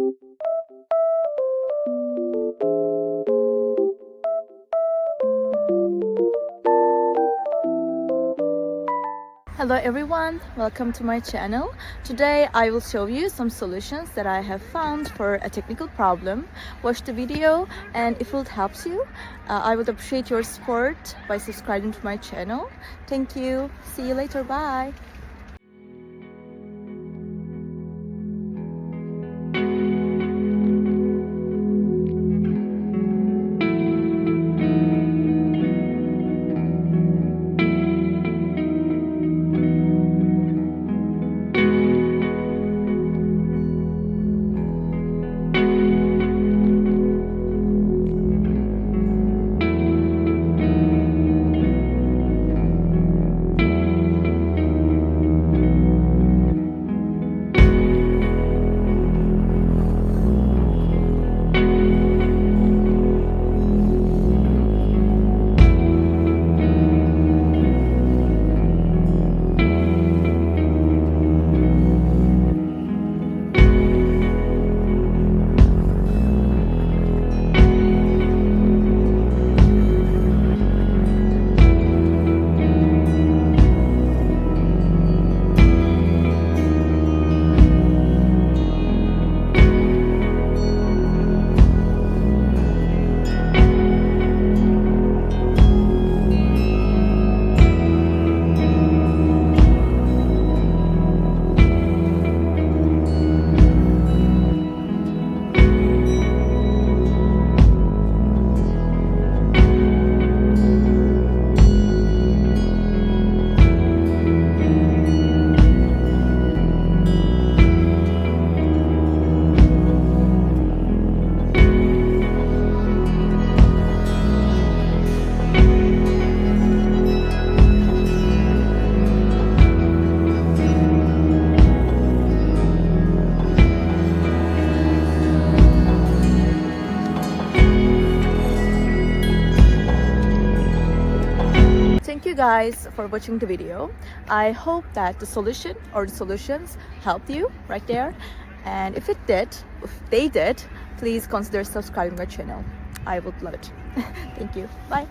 Hello everyone, welcome to my channel. Today I will show you some solutions that I have found for a technical problem. Watch the video, and if it helps you, I would appreciate your support by subscribing to my channel. Thank you. See you later. Bye. Thank you guys for watching the video. I hope that the solution or the solutions helped you right there. And if they did, please consider subscribing my channel. I would love it. Thank you. Bye.